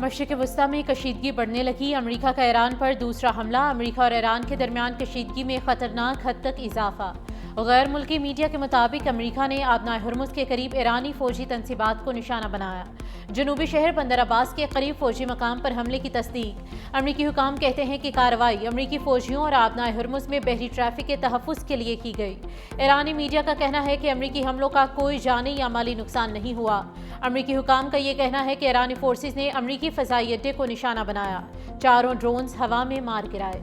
مشرق وسطی میں کشیدگی بڑھنے لگی۔ امریکہ کا ایران پر دوسرا حملہ۔ امریکہ اور ایران کے درمیان کشیدگی میں خطرناک حد تک اضافہ۔ غیر ملکی میڈیا کے مطابق امریکہ نے آبنائے ہرمز کے قریب ایرانی فوجی تنصیبات کو نشانہ بنایا۔ جنوبی شہر بندر عباس کے قریب فوجی مقام پر حملے کی تصدیق۔ امریکی حکام کہتے ہیں کہ کارروائی امریکی فوجیوں اور آبنائے ہرمز میں بحری ٹریفک کے تحفظ کے لیے کی گئی۔ ایرانی میڈیا کا کہنا ہے کہ امریکی حملوں کا کوئی جانی یا مالی نقصان نہیں ہوا۔ امریکی حکام کا یہ کہنا ہے کہ ایرانی فورسز نے امریکی فضائی اڈے کو نشانہ بنایا۔ 4 ڈرونز ہوا میں مار گرائے۔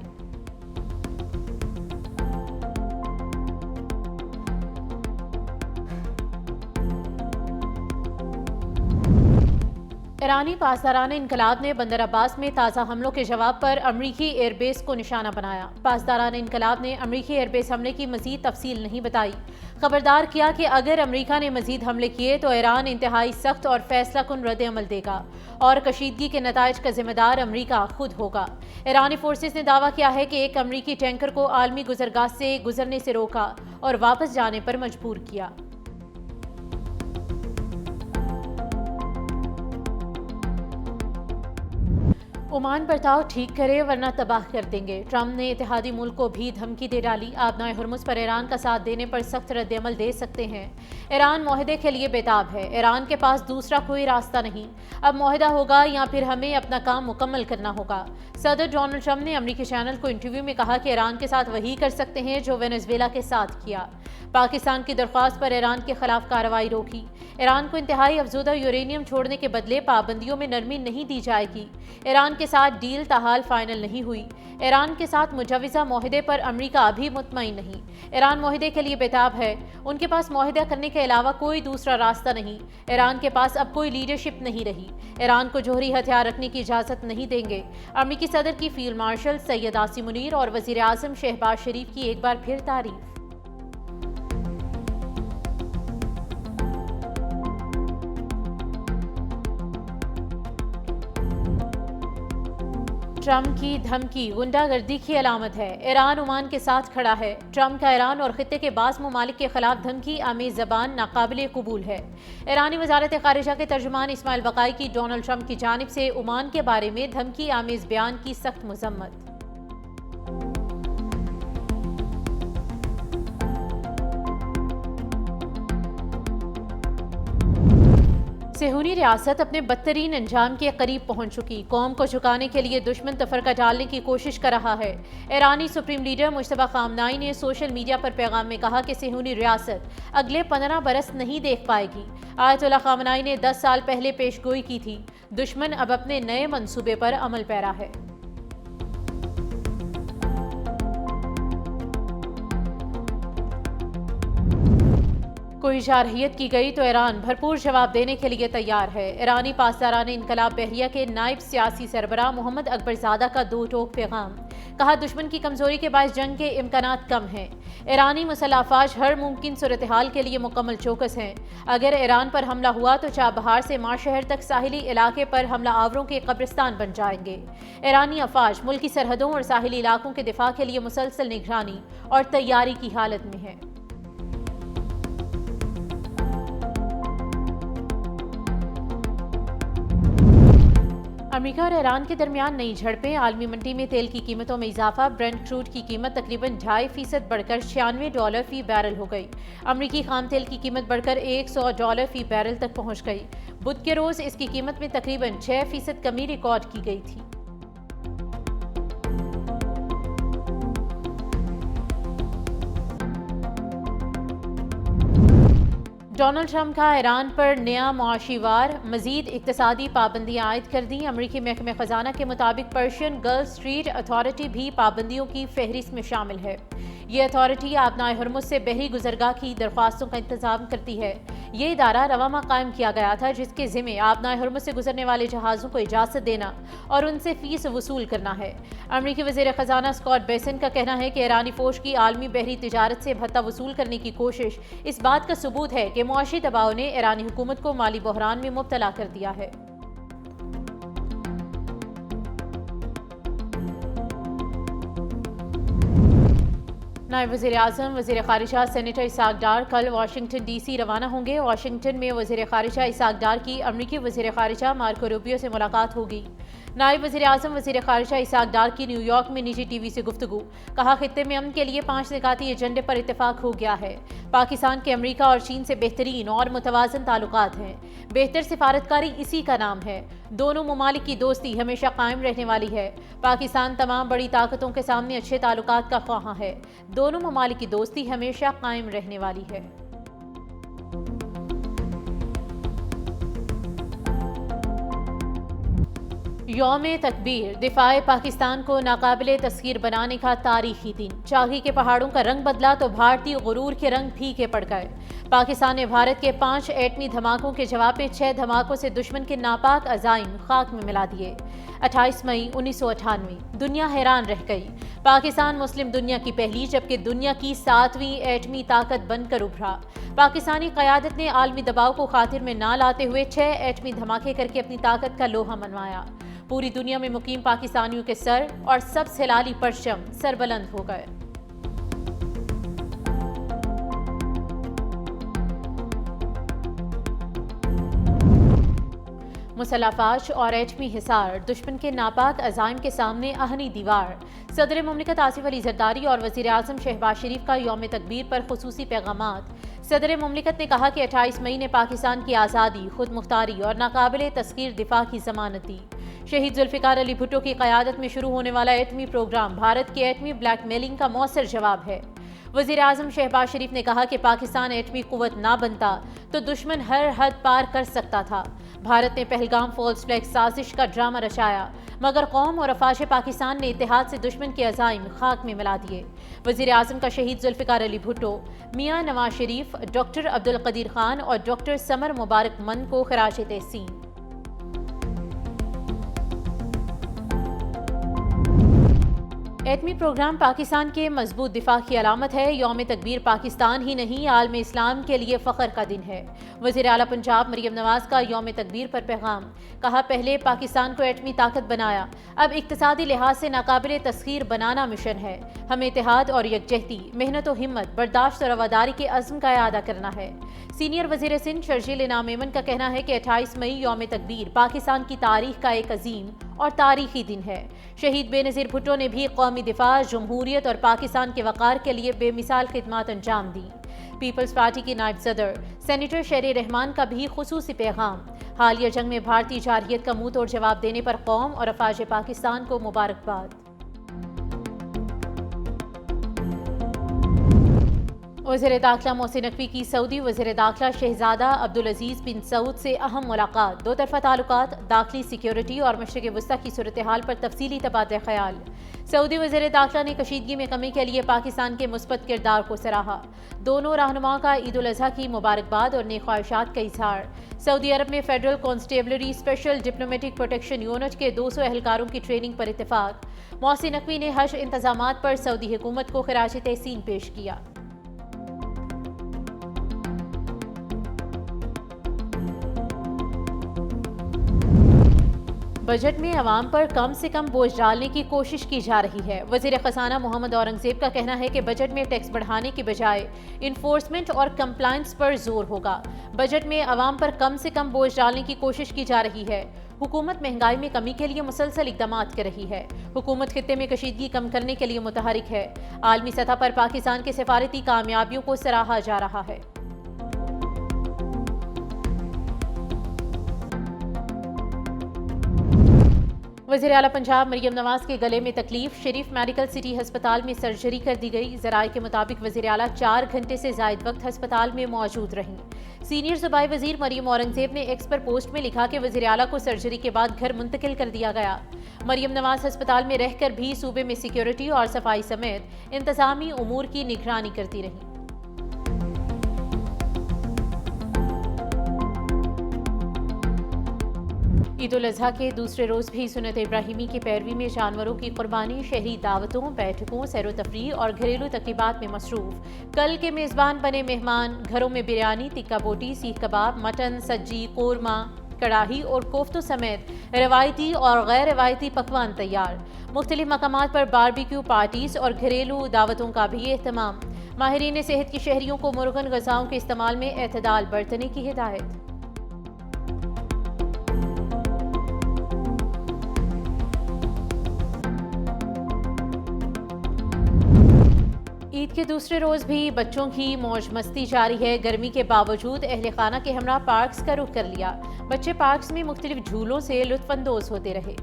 ایرانی پاسداران انقلاب نے بندر عباس میں تازہ حملوں کے جواب پر امریکی ایئر بیس کو نشانہ بنایا۔ پاسداران انقلاب نے امریکی ایئر بیس حملے کی مزید تفصیل نہیں بتائی۔ خبردار کیا کہ اگر امریکہ نے مزید حملے کیے تو ایران انتہائی سخت اور فیصلہ کن رد عمل دے گا اور کشیدگی کے نتائج کا ذمہ دار امریکہ خود ہوگا۔ ایرانی فورسز نے دعویٰ کیا ہے کہ ایک امریکی ٹینکر کو عالمی گزرگاہ سے گزرنے سے روکا اور واپس جانے پر مجبور کیا۔ عمان برتاؤ ٹھیک کرے ورنہ تباہ کر دیں گے۔ ٹرمپ نے اتحادی ملک کو بھی دھمکی دے ڈالی۔ آبنائے ہرمز پر ایران کا ساتھ دینے پر سخت رد عمل دے سکتے ہیں۔ ایران معاہدے کے لیے بےتاب ہے۔ ایران کے پاس دوسرا کوئی راستہ نہیں۔ اب معاہدہ ہوگا یا پھر ہمیں اپنا کام مکمل کرنا ہوگا۔ صدر ڈونلڈ ٹرمپ نے امریکی چینل کو انٹرویو میں کہا کہ ایران کے ساتھ وہی کر سکتے ہیں جو وینزویلا کے ساتھ کیا۔ پاکستان کی درخواست پر ایران کے خلاف کارروائی روکی۔ ایران کو انتہائی افزودہ یورینیم چھوڑنے کے بدلے پابندیوں میں نرمی نہیں دی جائے گی۔ ایران کے ساتھ ڈیل تاحال فائنل نہیں ہوئی۔ ایران کے ساتھ مجوزہ معاہدے پر امریکہ ابھی مطمئن نہیں۔ ایران معاہدے کے لیے بےتاب ہے۔ ان کے پاس معاہدہ کرنے کے علاوہ کوئی دوسرا راستہ نہیں۔ ایران کے پاس اب کوئی لیڈرشپ نہیں رہی۔ ایران کو جوہری ہتھیار رکھنے کی اجازت نہیں دیں گے۔ امریکی صدر کی فیلڈ مارشل سید عاصم منیر اور وزیر اعظم شہباز شریف کی ایک بار پھر تعریف۔ ٹرمپ کی دھمکی غنڈہ گردی کی علامت ہے۔ ایران عمان کے ساتھ کھڑا ہے۔ ٹرمپ کا ایران اور خطے کے بعض ممالک کے خلاف دھمکی آمیز زبان ناقابل قبول ہے۔ ایرانی وزارت خارجہ کے ترجمان اسماعیل بقائی کی ڈونلڈ ٹرمپ کی جانب سے عمان کے بارے میں دھمکی آمیز بیان کی سخت مذمت۔ صہیونی ریاست اپنے بدترین انجام کے قریب پہنچ چکی۔ قوم کو جھکانے کے لیے دشمن تفرقہ ڈالنے کی کوشش کر رہا ہے۔ ایرانی سپریم لیڈر مجتبیٰ خامنہئی نے سوشل میڈیا پر پیغام میں کہا کہ صہیونی ریاست اگلے 15 برس نہیں دیکھ پائے گی۔ آیت اللہ خامنہئی نے 10 سال پہلے پیش گوئی کی تھی۔ دشمن اب اپنے نئے منصوبے پر عمل پیرا ہے۔ کوئی جارحیت کی گئی تو ایران بھرپور جواب دینے کے لیے تیار ہے۔ ایرانی پاسداران انقلاب بحریہ کے نائب سیاسی سربراہ محمد اکبر زادہ کا 2 ٹوک پیغام۔ کہا دشمن کی کمزوری کے باعث جنگ کے امکانات کم ہیں۔ ایرانی مسلح افواج ہر ممکن صورتحال کے لیے مکمل چوکس ہیں۔ اگر ایران پر حملہ ہوا تو چابہار سے ماں شہر تک ساحلی علاقے پر حملہ آوروں کے قبرستان بن جائیں گے۔ ایرانی افواج ملکی سرحدوں اور ساحلی علاقوں کے دفاع کے لیے مسلسل نگرانی اور تیاری کی حالت میں ہے۔ امریکہ اور ایران کے درمیان نئی جھڑپیں۔ عالمی منڈی میں تیل کی قیمتوں میں اضافہ۔ برنٹ کروڈ کی قیمت تقریباً 2.5% بڑھ کر $96 فی بیرل ہو گئی۔ امریکی خام تیل کی قیمت بڑھ کر $100 فی بیرل تک پہنچ گئی۔ بدھ کے روز اس کی قیمت میں تقریباً 6% کمی ریکارڈ کی گئی تھی۔ ڈونلڈ ٹرمپ کا ایران پر نیا معاشی وار۔ مزید اقتصادی پابندیاں عائد کر دیں۔ امریکی محکمہ خزانہ کے مطابق پرشین گلف اسٹریٹ اتھارٹی بھی پابندیوں کی فہرست میں شامل ہے۔ یہ اتھارٹی آبنائے ہرمز سے بحری گزرگاہ کی درخواستوں کا انتظام کرتی ہے۔ یہ ادارہ رواں ماہ قائم کیا گیا تھا جس کے ذمہ آبنائے ہرمز سے گزرنے والے جہازوں کو اجازت دینا اور ان سے فیس وصول کرنا ہے۔ امریکی وزیر خزانہ اسکاٹ بیسنٹ کا کہنا ہے کہ ایرانی فوج کی عالمی بحری تجارت سے بھتہ وصول کرنے کی کوشش اس بات کا ثبوت ہے کہ معاشی دباؤ نے ایرانی حکومت کو مالی بحران میں مبتلا کر دیا ہے۔ نائب وزیر اعظم وزیر خارجہ سینیٹر اسحاق ڈار کل واشنگٹن ڈی سی روانہ ہوں گے۔ واشنگٹن میں وزیر خارجہ اسحاق ڈار کی امریکی وزیر خارجہ مارکو روبیو سے ملاقات ہوگی۔ نائب وزیر اعظم وزیر خارجہ اسحاق ڈار کی نیو یارک میں نجی ٹی وی سے گفتگو، کہا خطے میں امن کے لیے 5 نکاتی ایجنڈے پر اتفاق ہو گیا ہے۔ پاکستان کے امریکہ اور چین سے بہترین اور متوازن تعلقات ہیں، بہتر سفارتکاری اسی کا نام ہے۔ دونوں ممالک کی دوستی ہمیشہ قائم رہنے والی ہے۔ پاکستان تمام بڑی طاقتوں کے سامنے اچھے تعلقات کا خواہاں ہے۔ دونوں ممالک کی دوستی ہمیشہ قائم رہنے والی ہے۔ یوم تکبیر دفاع پاکستان کو ناقابل تسخیر بنانے کا تاریخی دن۔ چاہی کے پہاڑوں کا رنگ بدلا تو بھارتی غرور کے رنگ پھیکے پڑ گئے۔ پاکستان نے بھارت کے 5 ایٹمی دھماکوں کے جواب میں 6 دھماکوں سے دشمن کے ناپاک عزائم خاک میں ملا دیے۔ 28 مئی 1998 دنیا حیران رہ گئی۔ پاکستان مسلم دنیا کی پہلی جبکہ دنیا کی 7ویں ایٹمی طاقت بن کر ابھرا۔ پاکستانی قیادت نے عالمی دباؤ کو خاطر میں نہ لاتے ہوئے 6 ایٹمی دھماکے کر کے اپنی طاقت کا لوہا منوایا۔ پوری دنیا میں مقیم پاکستانیوں کے سر اور سب ہلالی پرچم سربلند ہو گئے۔ مسلح افواج اور ایٹمی حصار دشمن کے ناپاک عزائم کے سامنے اہنی دیوار۔ صدر مملکت آصف علی زرداری اور وزیر اعظم شہباز شریف کا یوم تکبیر پر خصوصی پیغامات۔ صدر مملکت نے کہا کہ 28 مئی نے پاکستان کی آزادی، خود مختاری اور ناقابل تسخیر دفاع کی ضمانت دی۔ شہید ذوالفقار علی بھٹو کی قیادت میں شروع ہونے والا ایٹمی پروگرام بھارت کی ایٹمی بلیک میلنگ کا مؤثر جواب ہے۔ وزیر اعظم شہباز شریف نے کہا کہ پاکستان ایٹمی قوت نہ بنتا تو دشمن ہر حد پار کر سکتا تھا۔ بھارت نے پہلگام فالس فلیگ سازش کا ڈرامہ رچایا، مگر قوم اور افواج پاکستان نے اتحاد سے دشمن کے عزائم خاک میں ملا دیے۔ وزیر اعظم کا شہید ذوالفقار علی بھٹو، میاں نواز شریف، ڈاکٹر عبدالقدیر خان اور ڈاکٹر سمر مبارک مند کو خراج تحسین۔ ایٹمی پروگرام پاکستان کے مضبوط دفاع کی علامت ہے۔ یوم تکبیر پاکستان ہی نہیں عالم اسلام کے لیے فخر کا دن ہے۔ وزیر اعلیٰ پنجاب مریم نواز کا یوم تکبیر پر پیغام، کہا پہلے پاکستان کو ایٹمی طاقت بنایا، اب اقتصادی لحاظ سے ناقابل تسخیر بنانا مشن ہے۔ ہمیں اتحاد اور یکجہتی، محنت و ہمت، برداشت اور رواداری کے عزم کا اعادہ کرنا ہے۔ سینئر وزیر سندھ شرجیل انعام ایمن کا کہنا ہے کہ 28 مئی یوم تکبیر پاکستان کی تاریخ کا ایک عظیم اور تاریخی دن ہے۔ شہید بے نظیر بھٹو نے بھی قومی دفاع، جمہوریت اور پاکستان کے وقار کے لیے بے مثال خدمات انجام دیں۔ پیپلز پارٹی کی نائب صدر سینیٹر شیر رحمان کا بھی خصوصی پیغام، حالیہ جنگ میں بھارتی جارحیت کا منہ توڑ جواب دینے پر قوم اور افواج پاکستان کو مبارکباد۔ وزیر داخلہ محسن نقوی کی سعودی وزیر داخلہ شہزادہ عبدالعزیز بن سعود سے اہم ملاقات، دو طرفہ تعلقات، داخلی سیکیورٹی اور مشرق وسطیٰ کی صورتحال پر تفصیلی تبادلہ خیال۔ سعودی وزیر داخلہ نے کشیدگی میں کمی کے لیے پاکستان کے مثبت کردار کو سراہا۔ دونوں رہنماؤں کا عید الاضحیٰ کی مبارکباد اور نیک خواہشات کا اظہار۔ سعودی عرب میں federal constabulary special diplomatic protection unit کے 200 اہلکاروں کی ٹریننگ پر اتفاق۔ محسن نقوی نے حج انتظامات پر سعودی حکومت کو خراج تحسین پیش کیا۔ بجٹ میں عوام پر کم سے کم بوجھ ڈالنے کی کوشش کی جا رہی ہے۔ وزیر خزانہ محمد اورنگزیب کا کہنا ہے کہ بجٹ میں ٹیکس بڑھانے کی بجائے انفورسمنٹ اور کمپلائنس پر زور ہوگا۔ بجٹ میں عوام پر کم سے کم بوجھ ڈالنے کی کوشش کی جا رہی ہے۔ حکومت مہنگائی میں کمی کے لیے مسلسل اقدامات کر رہی ہے۔ حکومت خطے میں کشیدگی کم کرنے کے لیے متحرک ہے۔ عالمی سطح پر پاکستان کے سفارتی کامیابیوں کو سراہا جا رہا ہے۔ وزیر اعلیٰ پنجاب مریم نواز کے گلے میں تکلیف، شریف میڈیکل سٹی ہسپتال میں سرجری کر دی گئی۔ ذرائع کے مطابق وزیر اعلیٰ 4 گھنٹے سے زائد وقت ہسپتال میں موجود رہیں۔ سینئر صوبائی وزیر مریم اورنگزیب نے ایکس پر پوسٹ میں لکھا کہ وزیر اعلیٰ کو سرجری کے بعد گھر منتقل کر دیا گیا۔ مریم نواز ہسپتال میں رہ کر بھی صوبے میں سیکیورٹی اور صفائی سمیت انتظامی امور کی نگرانی کرتی رہیں۔ عید الاضحیٰ کے دوسرے روز بھی سنت ابراہیمی کی پیروی میں جانوروں کی قربانی، شہری دعوتوں، بیٹھکوں، سیر و تفریح اور گھریلو تقریبات میں مصروف۔ کل کے میزبان بنے مہمان، گھروں میں بریانی، ٹکا بوٹی، سیخ کباب، مٹن، سجی، قورمہ، کڑاہی اور کوفتوں سمیت روایتی اور غیر روایتی پکوان تیار۔ مختلف مقامات پر باربیکیو پارٹیز اور گھریلو دعوتوں کا بھی اہتمام۔ ماہرین صحت کی شہریوں کو مرغن غذاؤں کے استعمال میں اعتدال برتنے کی ہدایت۔ عید کے دوسرے روز بھی بچوں کی موج مستی جاری ہے۔ گرمی کے باوجود اہل خانہ کے ہمراہ پارکس کا رخ کر لیا۔ بچے پارکس میں مختلف جھولوں سے لطف اندوز ہوتے رہے۔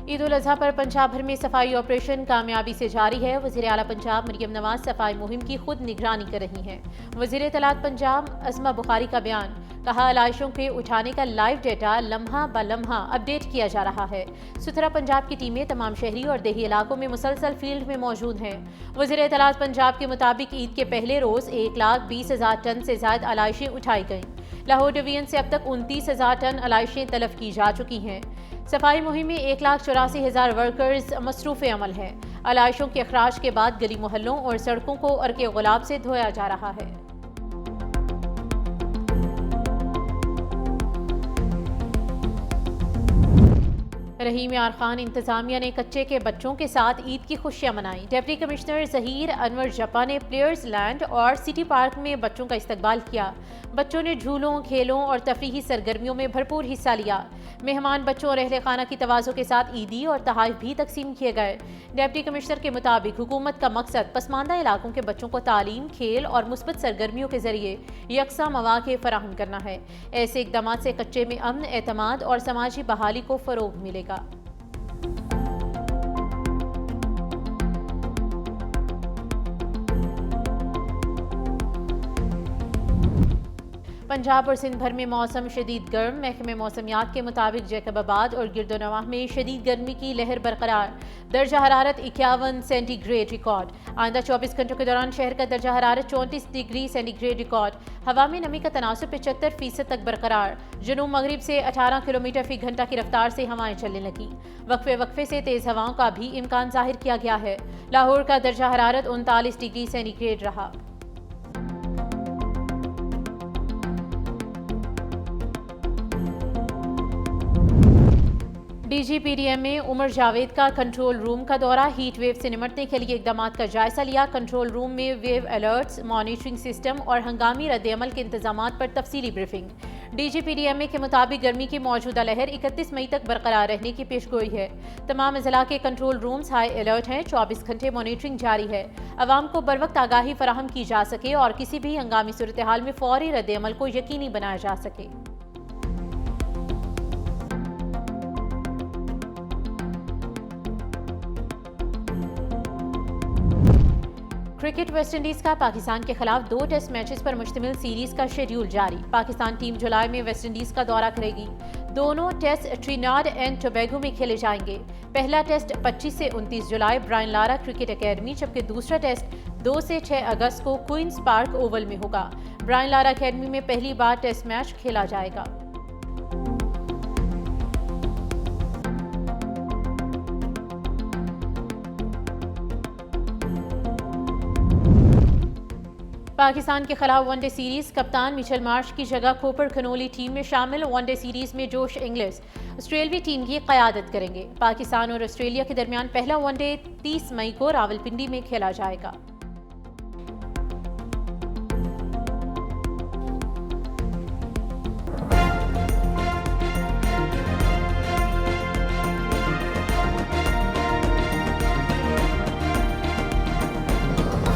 عید الاضحیٰ پر پنجاب بھر میں صفائی آپریشن کامیابی سے جاری ہے۔ وزیر اعلیٰ پنجاب مریم نواز صفائی مہم کی خود نگرانی کر رہی ہیں۔ وزیر اطلاعات پنجاب عظمہ بخاری کا بیان، کہا علائشوں کے اٹھانے کا لائیو ڈیٹا لمحہ بہ لمحہ اپ ڈیٹ کیا جا رہا ہے۔ ستھرا پنجاب کی ٹیمیں تمام شہری اور دیہی علاقوں میں مسلسل فیلڈ میں موجود ہیں۔ وزیر اطلاعات پنجاب کے مطابق عید کے پہلے روز 1,20,000 ٹن سے زائد علائشیں اٹھائی گئیں۔ لاہور ڈویژن سے اب تک 29,000 ٹن علائشیں تلف کی جا چکی ہیں۔ صفائی مہم میں 1,84,000 ورکرز مصروف عمل ہیں۔ علائشوں کے اخراج کے بعد گلی محلوں اور سڑکوں کو عرق گلاب سے دھویا جا رہا ہے۔ رحیم یار خان انتظامیہ نے کچے کے بچوں کے ساتھ عید کی خوشیاں منائیں۔ ڈپٹی کمشنر ظہیر انور جپا نے پلیئرز لینڈ اور سٹی پارک میں بچوں کا استقبال کیا۔ بچوں نے جھولوں، کھیلوں اور تفریحی سرگرمیوں میں بھرپور حصہ لیا۔ مہمان بچوں اور اہل خانہ کی تواضع کے ساتھ عیدی اور تحائف بھی تقسیم کیے گئے۔ ڈپٹی کمشنر کے مطابق حکومت کا مقصد پسماندہ علاقوں کے بچوں کو تعلیم، کھیل اور مثبت سرگرمیوں کے ذریعے یکساں مواقع فراہم کرنا ہے۔ ایسے اقدامات سے کچے میں امن، اعتماد اور سماجی بحالی کو فروغ ملے گا۔ پنجاب اور سندھ بھر میں موسم شدید گرم۔ محکمہ موسمیات کے مطابق جیکب آباد اور گرد و نواح میں شدید گرمی کی لہر برقرار۔ درجہ حرارت 51 سینٹی گریڈ ریکارڈ۔ آئندہ 24 گھنٹوں کے دوران شہر کا درجہ حرارت 34 ڈگری سینٹی گریڈ ریکارڈ۔ ہوا میں نمی کا تناسب 75% تک برقرار۔ جنوب مغرب سے 18 کلومیٹر فی گھنٹہ کی رفتار سے ہوائیں چلنے لگیں۔ وقفے وقفے سے تیز ہواؤں کا بھی امکان ظاہر کیا گیا ہے۔ لاہور کا درجہ حرارت 39 ڈگری سینٹی گریڈ رہا۔ D G P D M میں عمر جاوید کا کنٹرول روم کا دورہ۔ ہیٹ ویو سے نمٹنے کے لیے اقدامات کا جائزہ لیا۔ کنٹرول روم میں ویو الرٹس، مانیٹرنگ سسٹم اور ہنگامی رد عمل کے انتظامات پر تفصیلی briefing. D G P D M کے مطابق گرمی کی موجودہ لہر 31 مئی تک برقرار رہنے کی پیش گوئی ہے۔ تمام اضلاع کے کنٹرول رومز ہائی الرٹ ہیں۔ 24 گھنٹے مانیٹرنگ جاری ہے۔ عوام کو بروقت آگاہی فراہم کی جا سکے اور کسی بھی ہنگامی صورتحال میں فوری رد عمل کو یقینی بنایا جا سکے۔ کرکٹ ویسٹ انڈیز کا پاکستان کے خلاف 2 ٹیسٹ میچز پر مشتمل سیریز کا شیڈیول جاری۔ پاکستان ٹیم جولائی میں ویسٹ انڈیز کا دورہ کرے گی۔ دونوں ٹیسٹ ٹریناڈ اینڈ ٹوبیگو میں کھیلے جائیں گے۔ پہلا ٹیسٹ 25 سے 29 جولائی برائن لارا کرکٹ اکیڈمی، جبکہ دوسرا ٹیسٹ 2 سے 6 اگست کو کوئنز پارک اوول میں ہوگا۔ برائن لارا اکیڈمی میں پہلی بار ٹیسٹ میچ کھیلا جائے گا۔ پاکستان کے خلاف ون ڈے سیریز کپتان مچل مارش کی جگہ کوپر کھنولی ٹیم میں شامل۔ ون ڈے سیریز میں جوش انگلس آسٹریلوی ٹیم کی قیادت کریں گے۔ پاکستان اور آسٹریلیا کے درمیان پہلا ون ڈے 30 مئی کو راولپنڈی میں کھیلا جائے گا۔